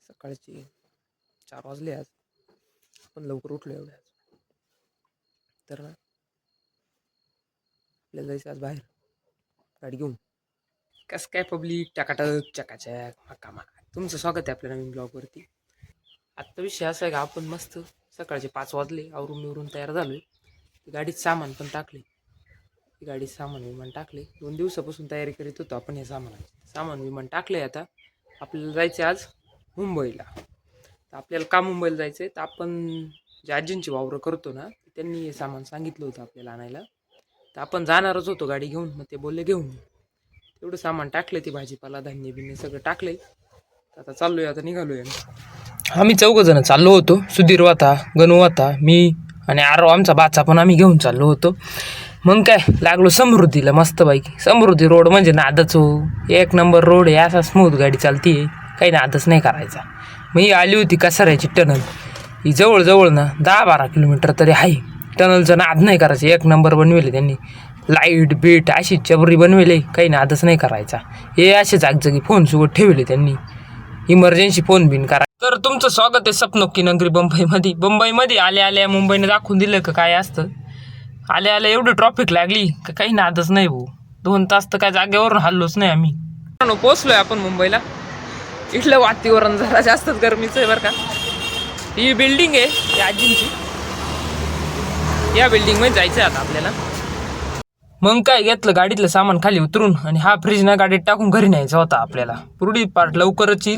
सकाळचे 4 वाजले. आज आपण लवकर उठलो एवढ्या तर ना आपल्याला जायचं आज बाहेर गाडी घेऊन. कसं काय पब्लिक टकाटक चकाचक मकामा, तुमचं स्वागत आहे आपल्या नवीन ब्लॉगवरती. आत्ता विषय असा आहे का आपण मस्त सकाळचे 5 वाजले आवरून निवरून तयार झालोय. गाडीत सामान पण टाकले, गाडीत सामान विमान टाकले. 2 दिवसापासून तयारी करीत होतो आपण या सामान विमान टाकले. आता आपल्याला जायचं आज मुंबईला. तर आपल्याला का मुंबईला जायचं आहे तर आपण जे आजींची वावरं करतो ना त्यांनी हे सामान सांगितलं होतं आपल्याला आणायला. तर आपण जाणारच होतो गाडी घेऊन. मग ते बोलले घेऊन तेवढं सामान टाकलं, ते भाजीपाला धान्य बिन्य सगळं टाकलंय. आता चाललोय, आता निघालोय आम्ही 4 जण चाललो होतो. सुधीर होता, गणू होता, मी आणि आरो आमचा बाचा पण आम्ही घेऊन चाललो होतो. मग काय लागलो समृद्धीला. मस्त बाईक समृद्धी रोड म्हणजे नादच हो, 1 नंबर रोड आहे. असा स्मूथ गाडी चालती आहे, काही नादच नाही करायचा. मग ही आली होती कसाऱ्याची टनल. ही जवळजवळ ना 10-12 किलोमीटर तरी आहे. टनलचं नाद नाही करायचं, 1 नंबर बनवेले त्यांनी. लाईट बीट अशी चबरी बनवेले, काही नादच नाही करायचा. हे असे जागजागी फोन सुगत ठेवले त्यांनी, इमर्जन्सी फोन बिन करा. तर तुमचं स्वागत आहे स्वप्नो की नगरी मुंबईमध्ये आल्या मुंबईने दाखवून दिलं का काय असतं. आल्या एवढी ट्रॉफिक लागली का काही नादच नाही भाऊ. 2 तास तर काय जागेवरून हल्लोच नाही आम्ही. पोचलोय आपण मुंबईला. इथलं वातावरण जरा जास्तच गरमीचं आहे बरं का. ही बिल्डिंग आहे या आजींची, या बिल्डिंग मध्ये जायचं आहे आता आपल्याला. मग काय घेतलं गाडीतलं सामान खाली उतरून आणि हा फ्रीज ना गाडीत टाकून घरी न्यायचा होता आपल्याला. पुढील पार्ट लवकरच येईल.